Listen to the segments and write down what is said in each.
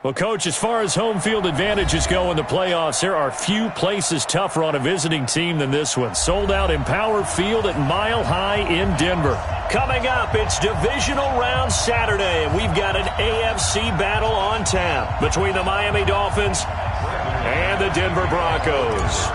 Well, Coach, as far as home field advantages go in the playoffs, there are few places tougher on a visiting team than this one. Sold out Empower Field at Mile High in Denver. Coming up, it's divisional round Saturday, and we've got an AFC battle on tap between the Miami Dolphins and the Denver Broncos.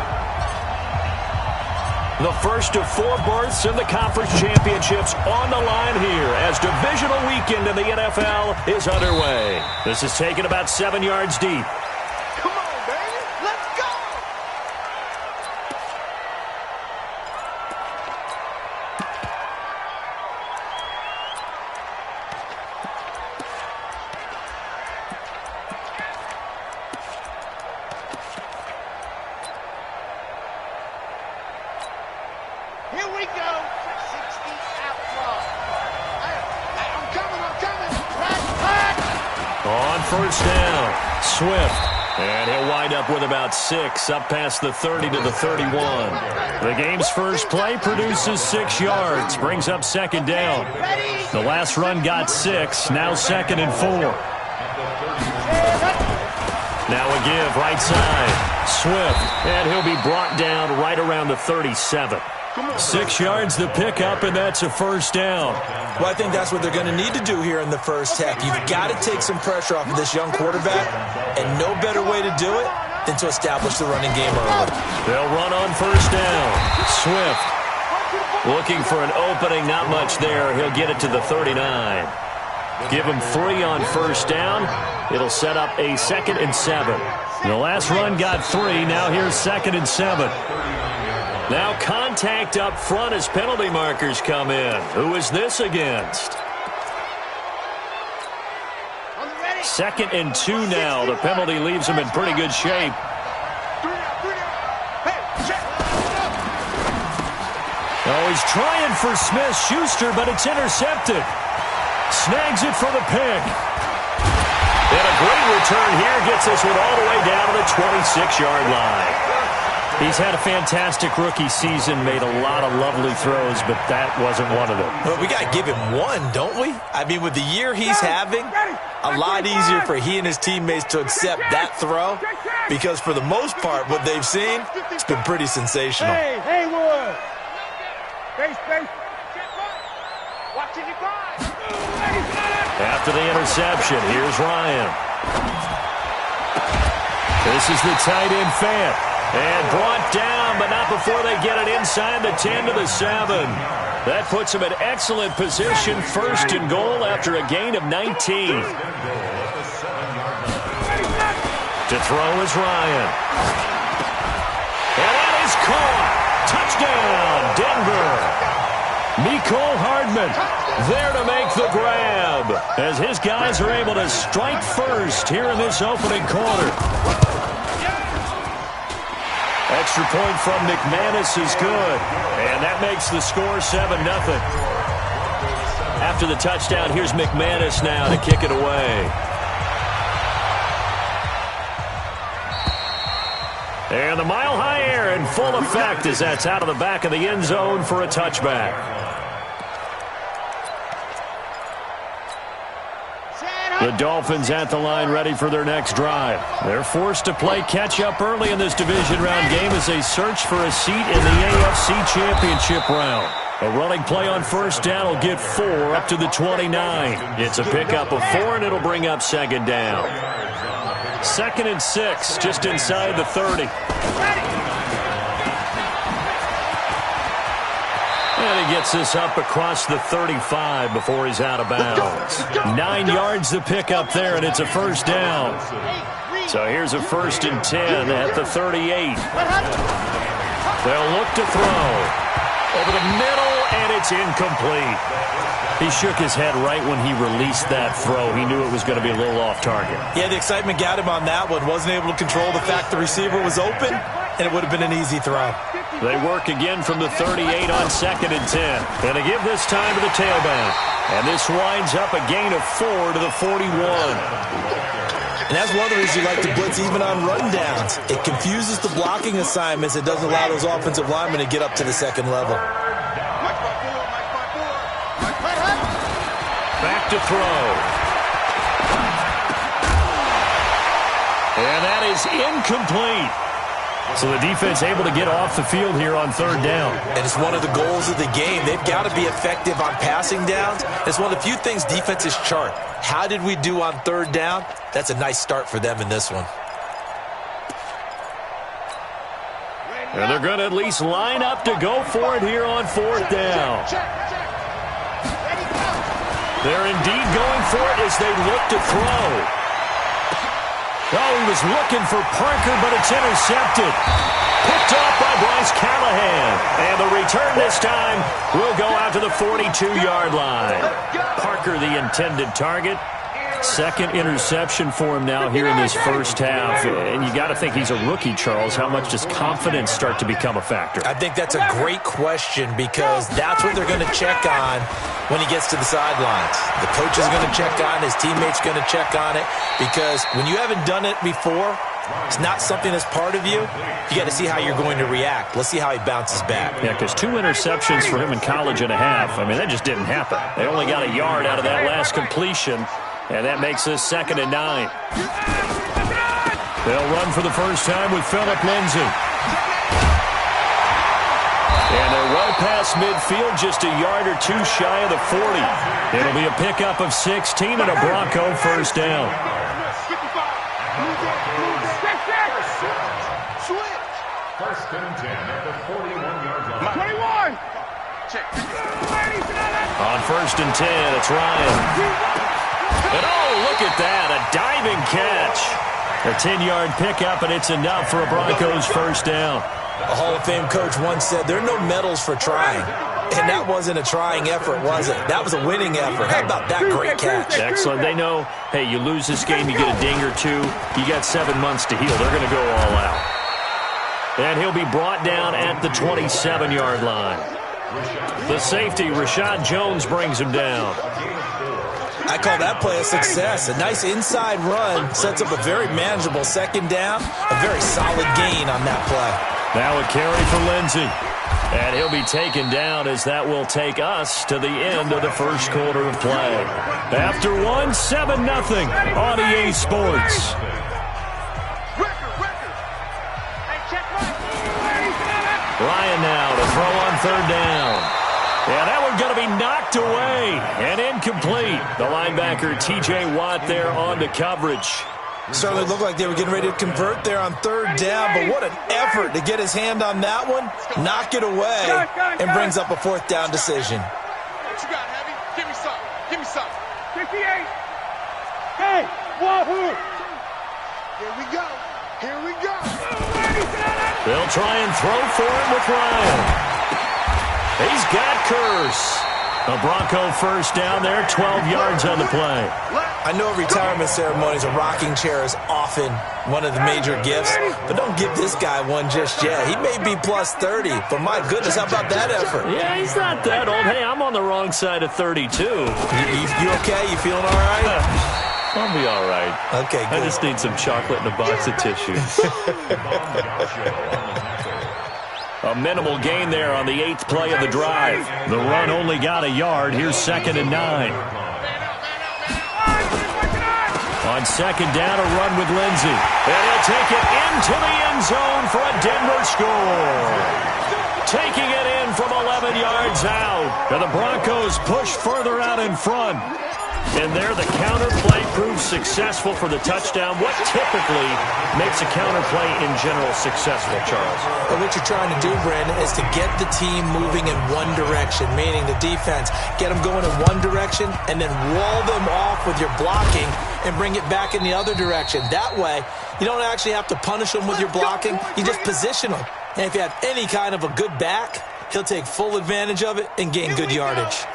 The first of 4 berths in the conference championships on the line here as divisional weekend in the NFL is underway. This is taken about 7 yards deep. Come on, baby. Let's go. Here we go. 60 out front. I'm coming. Back. On first down, Swift. And he'll wind up with about 6 up past the 30 to the 31. The game's first play produces 6 yards, brings up second down. The last run got 6, now 2nd and 4. Now a give, right side, Swift. And he'll be brought down right around the 37. 6 yards the pickup, and that's a first down. Well, I think that's what they're going to need to do here in the first half. You've got to take some pressure off of this young quarterback, and no better way to do it than to establish the running game early. They'll run on first down. Swift looking for an opening, not much there. He'll get it to the 39. Give him 3 on first down. It'll set up a 2nd and 7. The last run got 3. Now here's 2nd and 7. Now contact up front as penalty markers come in. Who is this against? 2nd and 2 now. The penalty leaves him in pretty good shape. Oh, he's trying for Smith-Schuster, but it's intercepted. Snags it for the pick. And a great return here gets this one all the way down to the 26-yard line. He's had a fantastic rookie season, made a lot of lovely throws, but that wasn't one of them. Well, we got to give him one, don't we? I mean, with the year he's having, a lot easier for he and his teammates to accept that throw because for the most part, what they've seen, it's been pretty sensational. Hey, Haywood. Space. Watching your guard. After the interception, here's Ryan. This is the tight end Fant. And brought down, but not before they get it inside the 10 to the 7. That puts him in excellent position, 1st and goal after a gain of 19. To throw is Ryan. And that is caught. Touchdown, Denver. Mecole Hardman there to make the grab as his guys are able to strike first here in this opening quarter. Extra point from McManus is good, and that makes the score 7-0. After the touchdown, here's McManus now to kick it away. And the Mile High air in full effect as that's out of the back of the end zone for a touchback. The Dolphins at the line ready for their next drive. They're forced to play catch-up early in this division round game as they search for a seat in the AFC Championship round. A running play on first down will get 4 up to the 29. It's a pickup of 4, and it'll bring up second down. 2nd and 6, just inside the 30. And he gets this up across the 35 before he's out of bounds. 9 yards the pickup there, and it's a first down. So here's a 1st and 10 at the 38. They'll look to throw. Over the middle, and it's incomplete. He shook his head right when he released that throw. He knew it was going to be a little off target. Yeah, the excitement got him on that one. Wasn't able to control the fact the receiver was open, and it would have been an easy throw. They work again from the 38 on 2nd and 10. And they give this time to the tailback. And this winds up a gain of 4 to the 41. And that's one of the reasons you like to blitz even on rundowns. It confuses the blocking assignments. It doesn't allow those offensive linemen to get up to the second level. Back to throw. And that is incomplete. So the defense able to get off the field here on third down. And it's one of the goals of the game. They've got to be effective on passing downs. It's one of the few things defenses chart. How did we do on third down? That's a nice start for them in this one. And they're going to at least line up to go for it here on fourth down. They're indeed going for it as they look to throw. Oh, he was looking for Parker, but it's intercepted. Picked off by Bryce Callahan. And the return this time will go out to the 42-yard line. Parker, the intended target. Second interception for him now here in this first half. And you got to think he's a rookie, Charles. How much does confidence start to become a factor? I think that's a great question because that's what they're going to check on when he gets to the sidelines. The coach is going to check on, his teammates going to check on it, because when you haven't done it before, it's not something that's part of you. You got to see how you're going to react. Let's see how he bounces back. Yeah, because 2 interceptions for him in college and a half. I mean, that just didn't happen. They only got a yard out of that last completion. And that makes this 2nd and 9. They'll run for the first time with Phillip Lindsay. And they're well past midfield, just a yard or two shy of the 40. It'll be a pickup of 16 and a Bronco first down. First and 10 at the 41-yard line. 21! On first and 10, it's Ryan. And oh, look at that, a diving catch. A 10-yard pickup, and it's enough for a Broncos first down. A Hall of Fame coach once said, there are no medals for trying. And that wasn't a trying effort, was it? That was a winning effort. How about that great catch? Excellent. They know, hey, you lose this game, you get a ding or two. You got 7 months to heal. They're going to go all out. And he'll be brought down at the 27-yard line. The safety, Rashad Jones, brings him down. I call that play a success. A nice inside run sets up a very manageable second down. A very solid gain on that play. Now a carry for Lindsay. And he'll be taken down as that will take us to the end of the first quarter of play. After one, 7-0 on EA Sports. Ryan now to throw on third down. Yeah, that one going to be knocked away and incomplete. The linebacker, T.J. Watt, there on the coverage. Certainly looked like they were getting ready to convert there on third down, but what an effort to get his hand on that one, knock it away, and brings up a fourth down decision. What you got, Heavy? Give me some. Give me some. 58. Hey, wahoo. Here we go. Here we go. They'll try and throw for him with Ryan. He's got Curse. A Bronco first down there, 12 yards on the play. I know retirement ceremonies, a rocking chair is often one of the major gifts, but don't give this guy one just yet. He may be plus 30, but my goodness, how about that effort? Yeah, he's not that old. Hey, I'm on the wrong side of 32. You okay? You feeling all right? I'll be all right. Okay, good. I just need some chocolate and a box of tissues. A minimal gain there on the 8th play of the drive. The run only got a yard. Here's 2nd and 9. On second down, a run with Lindsay. And he'll take it into the end zone for a Denver score. Taking it in from 11 yards out. And the Broncos push further out in front. And there, the counter play proves successful for the touchdown. What typically makes a counter play in general successful, Charles? Well, what you're trying to do, Brandon, is to get the team moving in one direction, meaning the defense. Get them going in one direction and then wall them off with your blocking and bring it back in the other direction. That way, you don't actually have to punish them with your blocking. You just position them. And if you have any kind of a good back, he'll take full advantage of it and gain good yardage.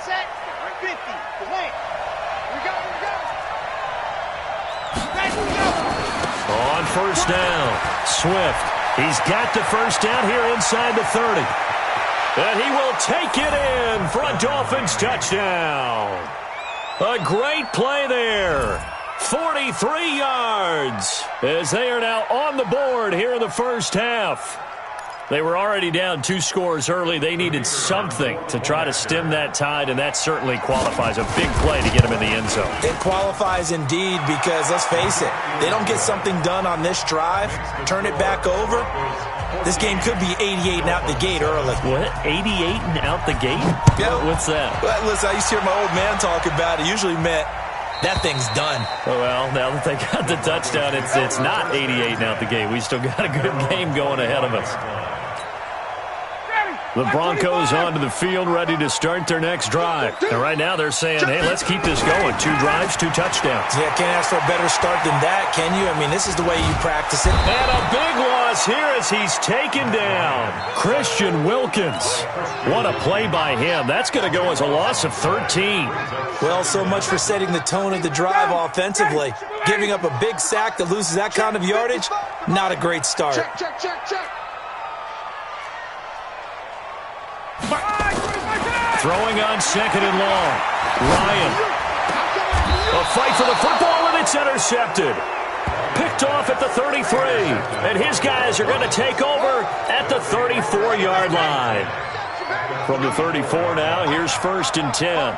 On first down, Swift. He's got the first down here inside the 30. And he will take it in for a Dolphins touchdown. A great play there. 43 yards as they are now on the board here in the first half. They were already down 2 scores early. They needed something to try to stem that tide, and that certainly qualifies. A big play to get them in the end zone. It qualifies indeed because, let's face it, they don't get something done on this drive, turn it back over, this game could be 88 and out the gate early. What? 88 and out the gate? Yeah. What's that? Well, listen, I used to hear my old man talk about it. It usually meant that thing's done. Well, now that they got the touchdown, it's not 88 and out the gate. We still got a good game going ahead of us. The Broncos onto the field, ready to start their next drive. And right now they're saying, hey, let's keep this going. 2 drives, 2 touchdowns. Yeah, can't ask for a better start than that, can you? I mean, this is the way you practice it. And a big loss here as he's taken down. Christian Wilkins. What a play by him. That's going to go as a loss of 13. Well, so much for setting the tone of the drive offensively. Giving up a big sack that loses that kind of yardage, not a great start. Check. Throwing on 2nd and long. Ryan. A fight for the football, and it's intercepted. Picked off at the 33. And his guys are going to take over at the 34-yard line. From the 34 now, here's 1st and 10.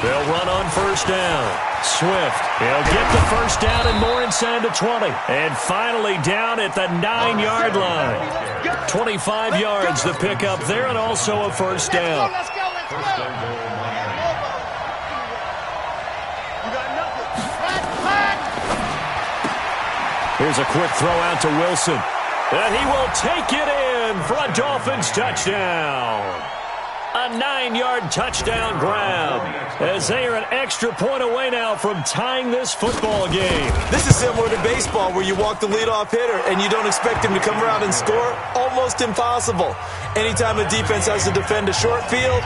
They'll run on 1st down. Swift. He'll get the 1st down and more inside the 20. And finally down at the 9-yard line. 25 yards the pickup there, and also a 1st down. Let's go. Here's a quick throw out to Wilson. And he will take it in for a Dolphins touchdown. A 9-yard touchdown grab as they are an extra point away now from tying this football game. This is similar to baseball where you walk the leadoff hitter and you don't expect him to come around and score. Almost impossible. Anytime a defense has to defend a short field,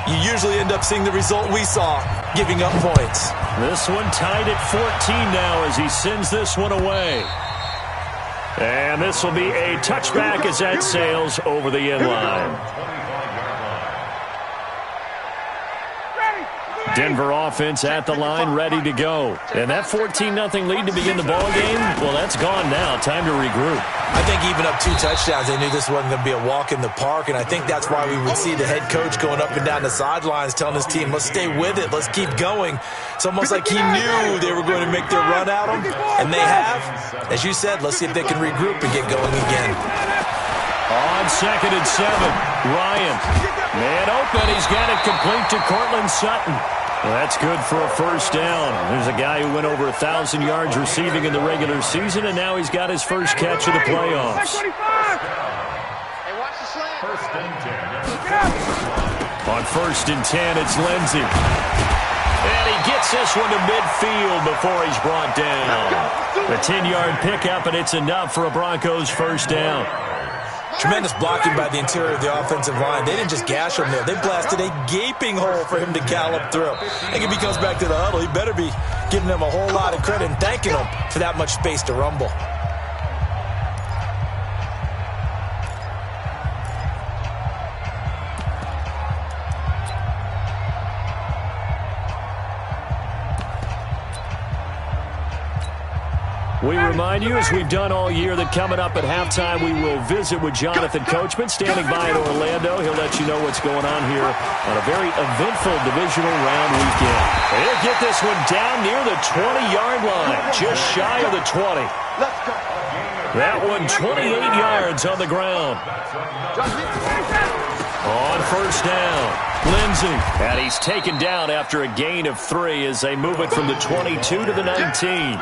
you usually end up seeing the result we saw, giving up points. This one tied at 14 now as he sends this one away. And this will be a touchback as that sails over the end line. Denver offense at the line, ready to go. And that 14-0 lead to begin the ball game, well, that's gone now. Time to regroup. I think even up 2 touchdowns, they knew this wasn't going to be a walk in the park, and I think that's why we would see the head coach going up and down the sidelines telling his team, let's stay with it, let's keep going. It's almost like he knew they were going to make their run at him, and they have. As you said, let's see if they can regroup and get going again. On 2nd and 7, Ryan. Man open, he's got it complete to Cortland Sutton. Well, that's good for a 1st down. There's a guy who went over 1,000 yards receiving in the regular season, and now he's got his first catch of the playoffs. First and 10. On 1st and 10, it's Lindsey. And he gets this one to midfield before he's brought down. A 10-yard pickup, and it's enough for a Broncos 1st down. Tremendous blocking by the interior of the offensive line. They didn't just gash him there. They blasted a gaping hole for him to gallop through. I think if he comes back to the huddle, he better be giving them a whole lot of credit and thanking them for that much space to rumble. We remind you, as we've done all year, that coming up at halftime, we will visit with Jonathan Coachman, standing by in Orlando. He'll let you know what's going on here on a very eventful divisional round weekend. And he'll get this one down near the 20-yard line, just shy of the 20. That one 28 yards on the ground. On 1st down, Lindsey. And he's taken down after a gain of 3 as they move it from the 22 to the 19.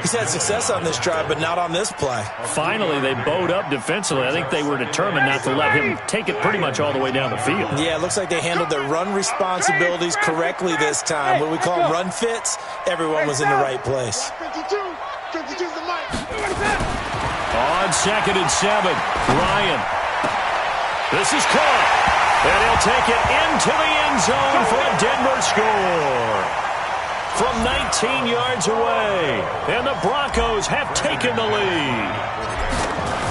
He's had success on this drive, but not on this play. Finally, they bowed up defensively. I think they were determined not to let him take it pretty much all the way down the field. Yeah, it looks like they handled their run responsibilities correctly this time. What we call them run fits, everyone was in the right place. 52's the mic. On 2nd and 7, Ryan. This is caught. And he'll take it into the end zone for a Denver score. From 19 yards away, and the Broncos have taken the lead.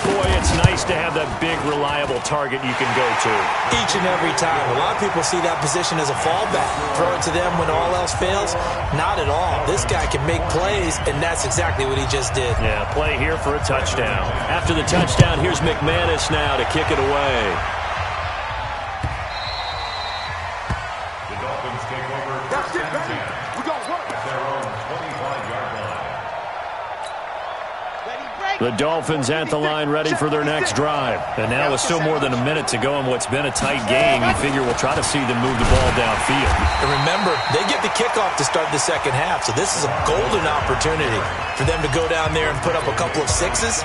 Boy, it's nice to have that big, reliable target you can go to. Each and every time. A lot of people see that position as a fallback. Throw it to them when all else fails. Not at all. This guy can make plays, and that's exactly what he just did. Yeah, play here for a touchdown. After the touchdown, here's McManus now to kick it away. The Dolphins take over first and 10 at their own 25-yard line. The Dolphins at the line ready for their next drive. And now with still more than a minute to go in what's been a tight game, you figure we'll try to see them move the ball downfield. And remember, they get the kickoff to start the second half, so this is a golden opportunity for them to go down there and put up a couple of sixes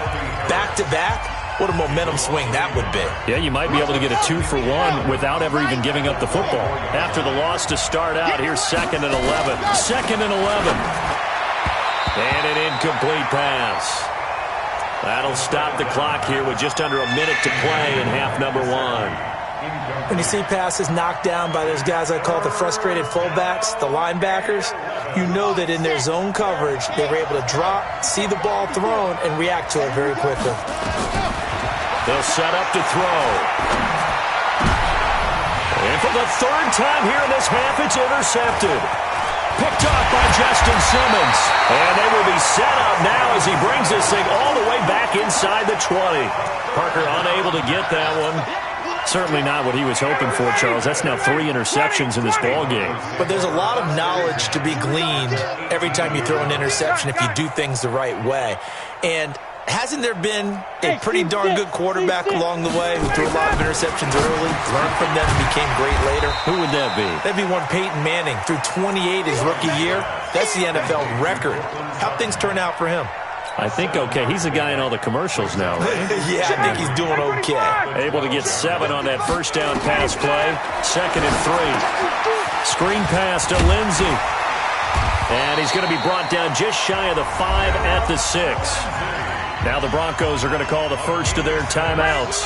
back-to-back. What a momentum swing that would be. Yeah, you might be able to get a 2-for-1 without ever even giving up the football. After the loss to start out, here's 2nd and 11. 2nd and 11. And an incomplete pass. That'll stop the clock here with just under a minute to play in half number 1. When you see passes knocked down by those guys I call the frustrated fullbacks, the linebackers, you know that in their zone coverage, they were able to drop, see the ball thrown, and react to it very quickly. They'll set up to throw. And for the third time here in this half, it's intercepted. Picked off by Justin Simmons. And they will be set up now as he brings this thing all the way back inside the 20. Parker unable to get that one. Certainly not what he was hoping for, Charles. That's now 3 interceptions in this ball game. But there's a lot of knowledge to be gleaned every time you throw an interception if you do things the right way. And hasn't there been a pretty darn good quarterback along the way who threw a lot of interceptions early, learned from them, and became great later? Who would that be? That'd be one Peyton Manning. Threw 28 his rookie year. That's the NFL record. How'd things turn out for him? I think okay. He's the guy in all the commercials now, right? Yeah, I think he's doing okay. Able to get 7 on that first down pass play. 2nd and 3. Screen pass to Lindsey. And he's going to be brought down just shy of the 5 at the 6. Now the Broncos are going to call the first of their timeouts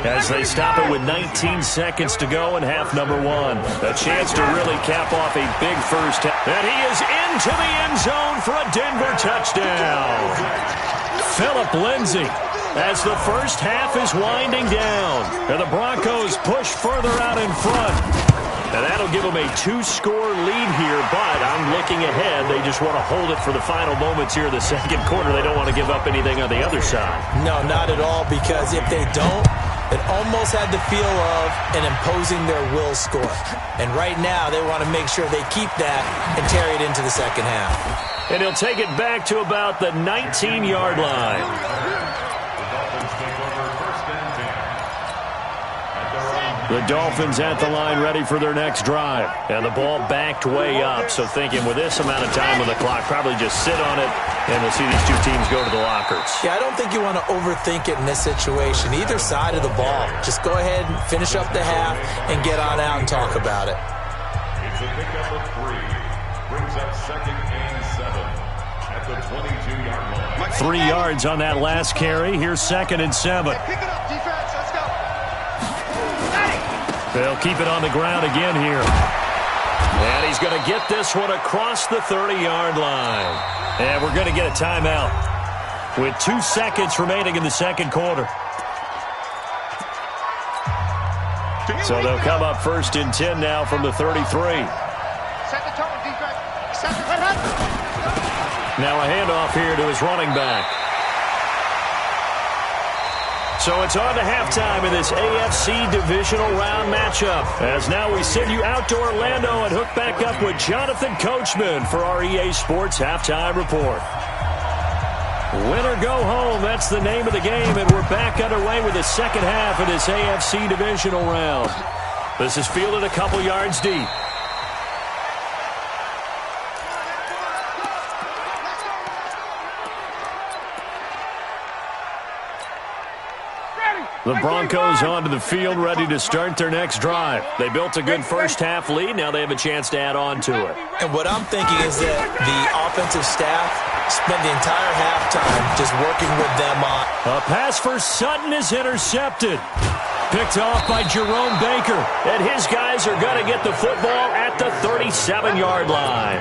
as they stop it with 19 seconds to go in half number 1. A chance to really cap off a big first half. And he is into the end zone for a Denver touchdown. Phillip Lindsay as the first half is winding down. And the Broncos push further out in front. And that'll give them a 2-score lead here, but I'm looking ahead. They just want to hold it for the final moments here in the second quarter. They don't want to give up anything on the other side. No, not at all, because if they don't, it almost had the feel of an imposing their will score. And right now, they want to make sure they keep that and carry it into the second half. And he'll take it back to about the 19-yard line. The Dolphins at the line ready for their next drive. And the ball backed way up. So thinking with this amount of time on the clock, probably just sit on it, and we'll see these two teams go to the lockers. Yeah, I don't think you want to overthink it in this situation. Either side of the ball. Just go ahead and finish up the half and get on out and talk about it. It's a pickup of 3. Brings up 2nd and 7 at the 22-yard line. 3 yards on that last carry. Here's 2nd and 7. Pick it up, defense. Let's go. They'll keep it on the ground again here. And he's going to get this one across the 30-yard line. And we're going to get a timeout with 2 seconds remaining in the second quarter. So they'll come up 1st and 10 now from the 33. Set the tone, defense. Set the tone. Now a handoff here to his running back. So it's on to halftime in this AFC divisional round matchup. As now we send you out to Orlando and hook back up with Jonathan Coachman for our EA Sports Halftime Report. Win or go home, that's the name of the game, and we're back underway with the second half of this AFC divisional round. This is fielded a couple yards deep. The Broncos onto the field, ready to start their next drive. They built a good first half lead. Now they have a chance to add on to it. And what I'm thinking is that the offensive staff spent the entire halftime just working with them on. A pass for Sutton is intercepted. Picked off by Jerome Baker. And his guys are going to get the football at the 37-yard line.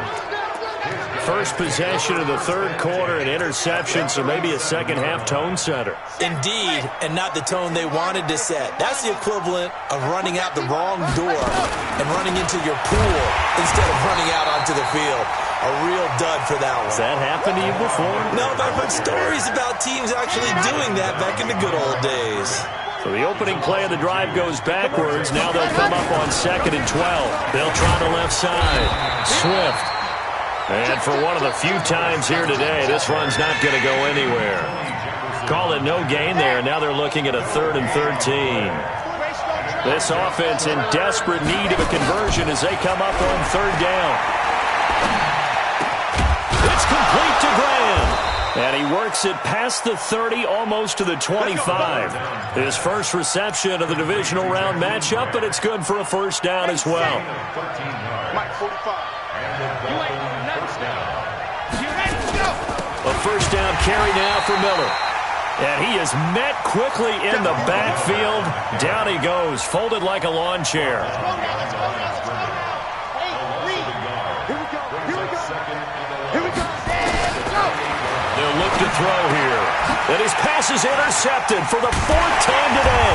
first possession of the third quarter, an interception, so maybe a second-half tone setter. Indeed, and not the tone they wanted to set. That's the equivalent of running out the wrong door and running into your pool instead of running out onto the field. A real dud for that one. Has that happened to you before? No, but I've heard stories about teams actually doing that back in the good old days. So the opening play of the drive goes backwards. Now they'll come up on 2nd and 12. They'll try the left side. Swift. And for one of the few times here today, this run's not going to go anywhere. Call it no gain there. Now they're looking at a 3rd and 13. This offense in desperate need of a conversion as they come up on 3rd down. It's complete to Graham. And he works it past the 30, almost to the 25. His first reception of the divisional round matchup, but it's good for a first down as well. A first down carry now for Miller. And he is met quickly in the backfield. Down he goes, folded like a lawn chair. They'll look to throw here. And his pass is intercepted for the 4th time today.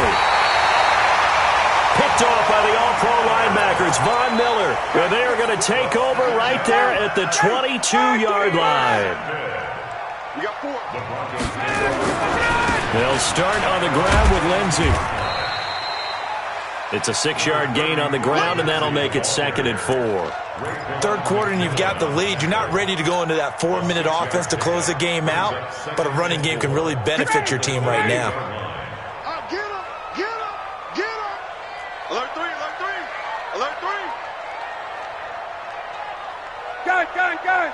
Picked off by the All-Pro linebacker. It's Von Miller. And they are going to take over right there at the 22-yard line. They'll start on the ground with Lindsey. It's a 6-yard gain on the ground, and that'll make it 2nd and 4. Third quarter, and you've got the lead. You're not ready to go into that 4-minute offense to close the game out, but a running game can really benefit your team right now. Get up, get up, get up. Alert 3, alert 3, alert 3. Guys.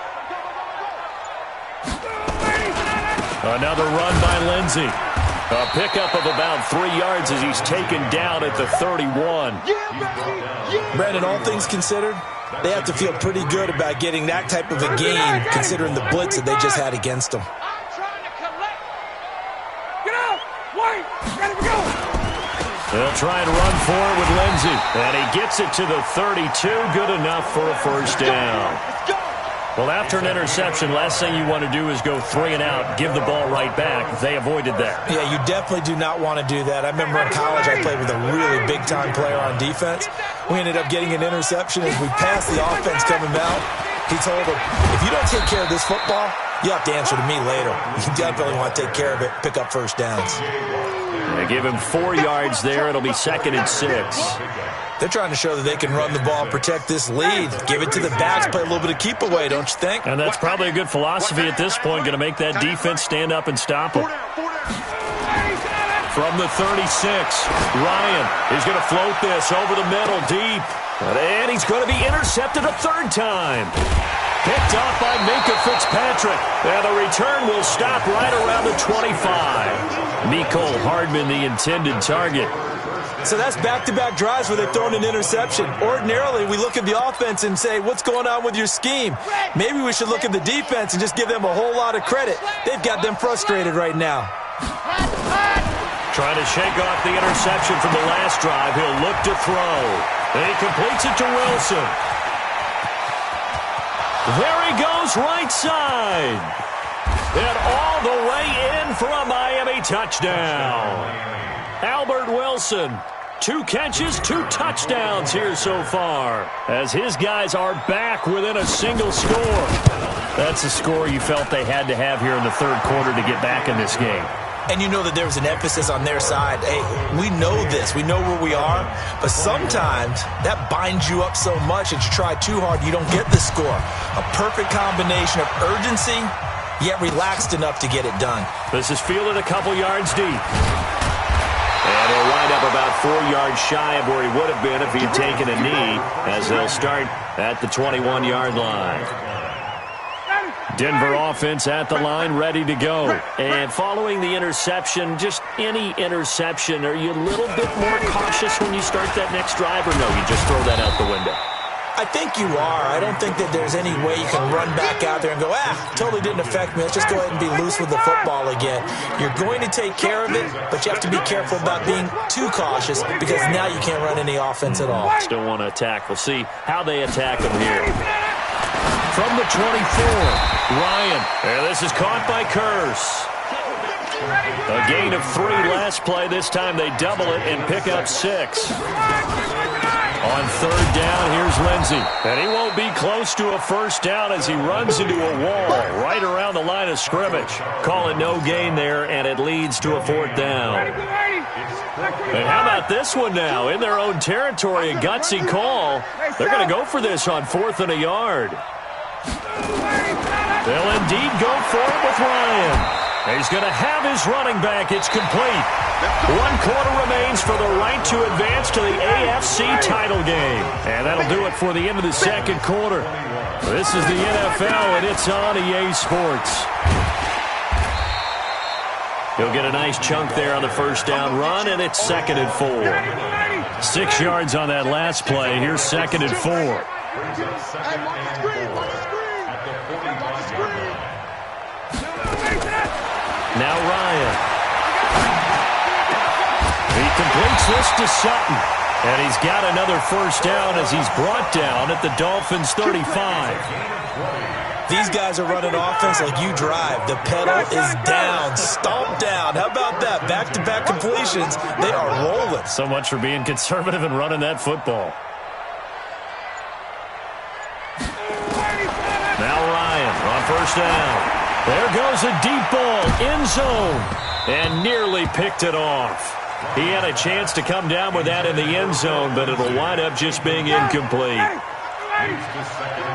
Another run by Lindsey. A pickup of about 3 yards as he's taken down at the 31. Brandon, all things considered, they have to feel pretty good about getting that type of a gain, considering the blitz that they just had against them. They'll try and run for it with Lindsey. And he gets it to the 32. Good enough for a first down. Well, after an interception, last thing you want to do is go 3 and out, give the ball right back. They avoided that. Yeah, you definitely do not want to do that. I remember in college I played with a really big-time player on defense. We ended up getting an interception as we passed the offense coming out. He told him, if you don't take care of this football, you have to answer to me later. You definitely want to take care of it, pick up first downs. They give him 4 yards there. It'll be 2nd and 6. They're trying to show that they can run the ball, protect this lead, give it to the backs, play a little bit of keep away, don't you think? And that's probably a good philosophy at this point, going to make that defense stand up and stop them. From the 36, Ryan is going to float this over the middle deep. And he's going to be intercepted a 3rd time. Picked off by Minkah Fitzpatrick. And the return will stop right around the 25. Mecole Hardman, the intended target. So that's back-to-back drives where they're throwing an interception. Ordinarily, we look at the offense and say, what's going on with your scheme? Maybe we should look at the defense and just give them a whole lot of credit. They've got them frustrated right now. Trying to shake off the interception from the last drive. He'll look to throw. And he completes it to Wilson. There he goes, right side. And all the way in for a Miami touchdown. Albert Wilson, 2 catches, 2 touchdowns here so far, as his guys are back within a single score. That's the score you felt they had to have here in the 3rd quarter to get back in this game. And you know that there was an emphasis on their side. Hey, we know this. We know where we are. But sometimes that binds you up so much that you try too hard, you don't get the score. A perfect combination of urgency, yet relaxed enough to get it done. This is fielded a couple yards deep. And he'll wind up about 4 yards shy of where he would have been if he had taken a knee, as they'll start at the 21-yard line. Denver offense at the line, ready to go. And following the interception, just any interception, are you a little bit more cautious when you start that next drive, or no, you just throw that out the window? I think you are. I don't think that there's any way you can run back out there and go, totally didn't affect me. Let's just go ahead and be loose with the football again. You're going to take care of it, but you have to be careful about being too cautious because now you can't run any offense at all. Still want to attack. We'll see how they attack them here. from the 24. Ryan, and this is caught by Kearse. A gain of 3 last play. This time they double it and pick up 6. On third down, here's Lindsey. And he won't be close to a first down as he runs into a wall right around the line of scrimmage. Call it no gain there, and it leads to a 4th down. And how about this one now? In their own territory, a gutsy call. They're going to go for this on 4th and a yard. They'll indeed go for it with Ryan. He's going to have his running back. It's complete. 1 quarter remains for the right to advance to the AFC title game. And that'll do it for the end of the second quarter. This is the NFL, and it's on EA Sports. He'll get a nice chunk there on the first down run, and it's 2nd and 4. 6 yards on that last play. Here's 2nd and 4. Now Ryan. He completes this to Sutton. And he's got another first down as he's brought down at the Dolphins' 35. These guys are running offense like you drive. The pedal is down, stomped down. How about that? Back-to-back completions. They are rolling. So much for being conservative and running that football. Now Ryan on first down. There goes a deep ball, end zone, and nearly picked it off. He had a chance to come down with that in the end zone, but it'll wind up just being incomplete.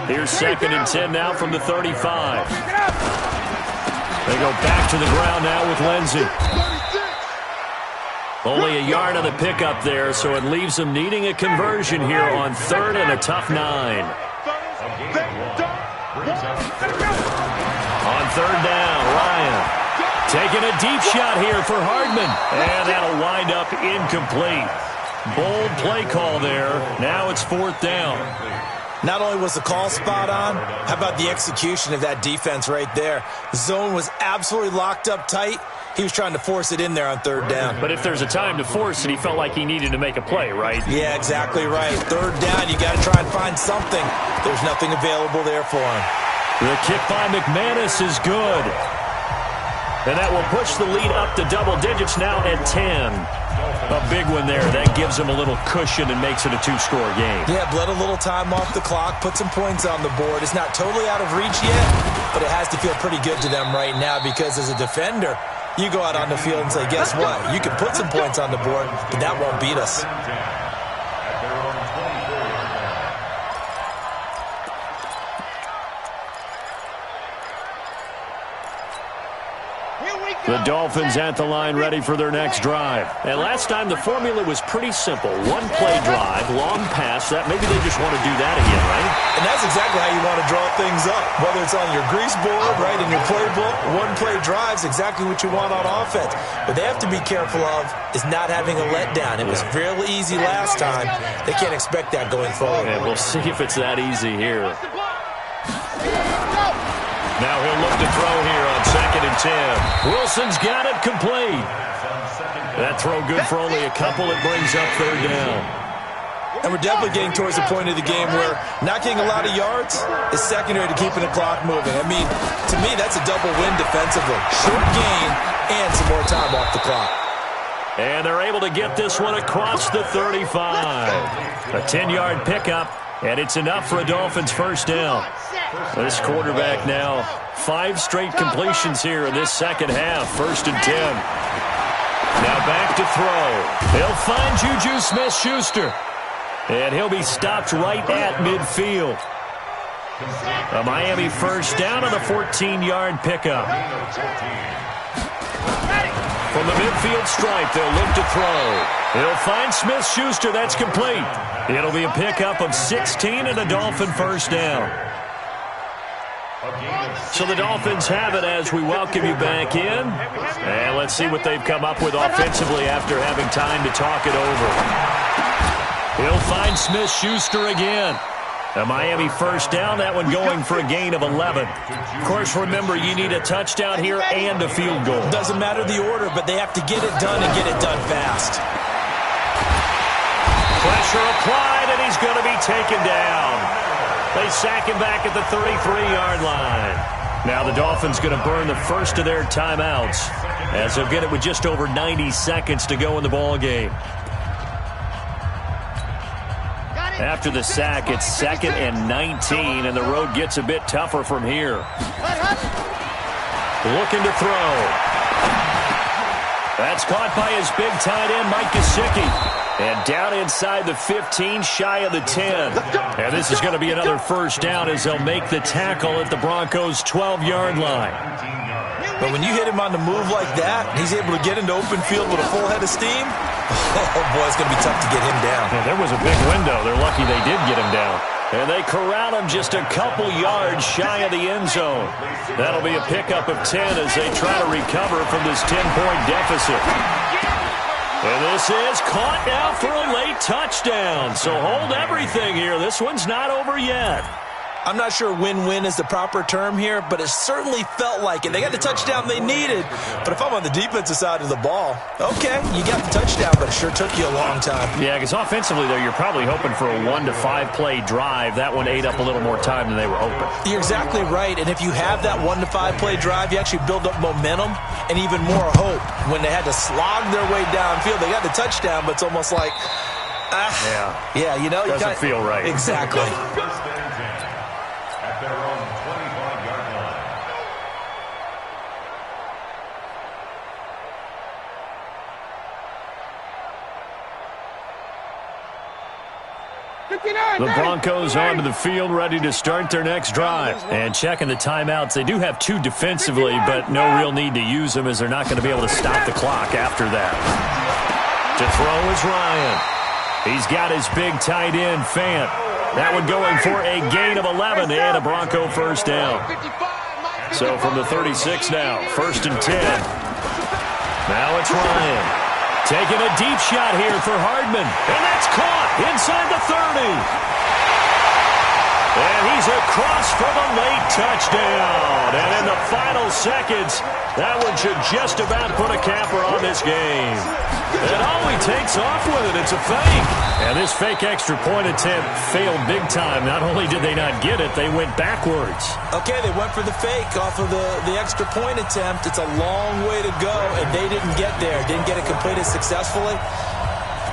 Here's 2nd and 10 now from the 35. They go back to the ground now with Lindsey. Only a yard on the pickup there, so it leaves them needing a conversion here on 3rd and a tough 9. On 3rd down, Ryan taking a deep shot here for Hardman. And that'll wind up incomplete. Bold play call there. Now it's 4th down. Not only was the call spot on, how about the execution of that defense right there? The zone was absolutely locked up tight. He was trying to force it in there on 3rd down. But if there's a time to force it, he felt like he needed to make a play, right? Yeah, exactly right. 3rd down, you got to try and find something. There's nothing available there for him. The kick by McManus is good. And that will push the lead up to double digits now at 10. A big one there. That gives them a little cushion and makes it a 2-score game. Yeah, bled a little time off the clock, put some points on the board. It's not totally out of reach yet, but it has to feel pretty good to them right now because as a defender, you go out on the field and say, guess what? You can put some points on the board, but that won't beat us. The Dolphins at the line ready for their next drive. And last time the formula was pretty simple. 1-play drive, long pass. That maybe they just want to do that again, right? And that's exactly how you want to draw things up. Whether it's on your grease board, right, in your playbook, 1-play drive's exactly what you want on offense. What they have to be careful of is not having a letdown. It was fairly easy last time. They can't expect that going forward. And we'll see if it's that easy here. Now he'll look to throw here on 2nd and 10. Wilson's got it complete. That throw good for only a couple. It brings up 3rd down. And we're definitely getting towards the point of the game where not getting a lot of yards is secondary to keeping the clock moving. I mean, to me, that's a double win defensively. Short gain and some more time off the clock. And they're able to get this one across the 35. A 10-yard pickup, and it's enough for a Dolphins first down. This quarterback now, 5 straight completions here in this second half. 1st and 10. Now back to throw. He'll find Juju Smith-Schuster. And he'll be stopped right at midfield. A Miami first down on the 14-yard pickup. From the midfield stripe, they'll look to throw. He'll find Smith-Schuster. That's complete. It'll be a pickup of 16 and a Dolphin first down. So the Dolphins have it as we welcome you back in. And let's see what they've come up with offensively after having time to talk it over. He'll find Smith-Schuster again. A Miami first down, that one going for a gain of 11. Of course, remember, you need a touchdown here and a field goal. Doesn't matter the order, but they have to get it done and get it done fast. Pressure applied, and he's going to be taken down. They sack him back at the 33-yard line. Now the Dolphins going to burn the first of their timeouts as they'll get it with just over 90 seconds to go in the ball game. After the sack, it's 2nd and 19, and the road gets a bit tougher from here. Looking to throw. That's caught by his big tight end, Mike Gesicki. And down inside the 15, shy of the 10. And this is going to be another first down as they'll make the tackle at the Broncos' 12-yard line. But when you hit him on the move like that, he's able to get into open field with a full head of steam. Oh, boy, it's going to be tough to get him down. Yeah, there was a big window. They're lucky they did get him down. And they corral him just a couple yards shy of the end zone. That'll be a pickup of 10 as they try to recover from this 10-point deficit. And this is caught now for a late touchdown. So hold everything here. This one's not over yet. I'm not sure win-win is the proper term here, but it certainly felt like it. They got the touchdown they needed. But if I'm on the defensive side of the ball, okay, you got the touchdown, but it sure took you a long time. Yeah, because offensively, though, you're probably hoping for a 1 to 5 play drive. That one ate up a little more time than they were hoping. You're exactly right. And if you have that 1 to 5 play drive, you actually build up momentum and even more hope. When they had to slog their way downfield, they got the touchdown, but it's almost like, yeah, you know, doesn't feel right. Exactly. At their own 25-yard line. The Broncos onto the field, ready to start their next drive. And checking the timeouts, they do have 2 defensively, but no real need to use them as they're not going to be able to stop the clock after that. To throw is Ryan. He's got his big tight end, Fant. That one going for a gain of 11 and a Bronco first down. So from the 36 now, 1st and 10. Now it's Ryan. Taking a deep shot here for Hardman. And that's caught inside the 30. And he's across for the late touchdown. And in the final seconds, that one should just about put a capper on this game. And all he takes off with it, it's a fake. And this fake extra point attempt failed big time. Not only did they not get it, they went backwards. Okay, they went for the fake off of the extra point attempt. It's a long way to go, and they didn't get there. Didn't get it completed successfully.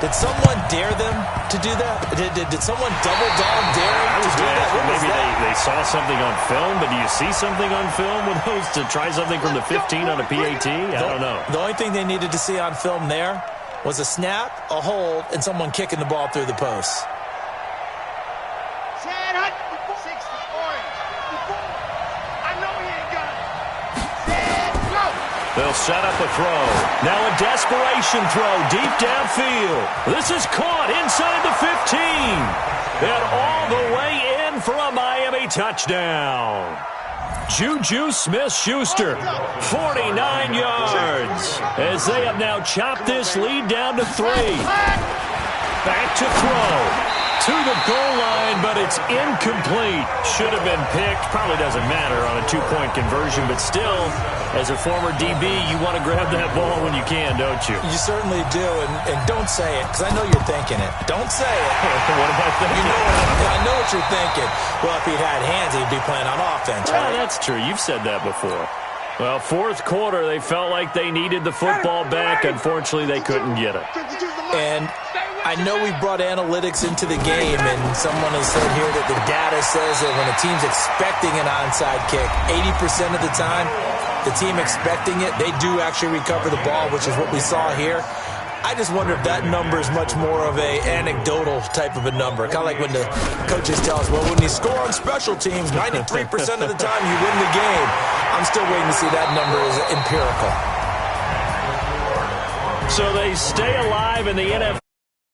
Did someone dare them to do that? Did someone double down dare them to do that? Maybe they saw something on film, but do you see something on film with those to try something from the 15 on a PAT? I don't know. The only thing they needed to see on film there was a snap, a hold, and someone kicking the ball through the post. They'll set up a throw. Now a desperation throw deep downfield. This is caught inside the 15. And all the way in for a Miami touchdown. Juju Smith-Schuster, 49 yards. As they have now chopped this lead down to 3. Back to throw. To the goal line, but it's incomplete. Should have been picked. Probably doesn't matter on a 2-point conversion, but still, as a former DB, you want to grab that ball when you can, don't you? You certainly do, and don't say it, because I know you're thinking it. Don't say it. What am I thinking? I know what you're thinking. Well, if he'd had hands, he'd be playing on offense, right? Well, that's true. You've said that before. Well, 4th quarter, they felt like they needed the football back. Unfortunately, they couldn't get it. And I know we brought analytics into the game, and someone has said here that the data says that when a team's expecting an onside kick, 80% of the time, the team expecting it, they do actually recover the ball, which is what we saw here. I just wonder if that number is much more of a anecdotal type of a number. Kind of like when the coaches tell us, well, when you score on special teams, 93% of the time you win the game. I'm still waiting to see that number is empirical. So they stay alive in the NFL.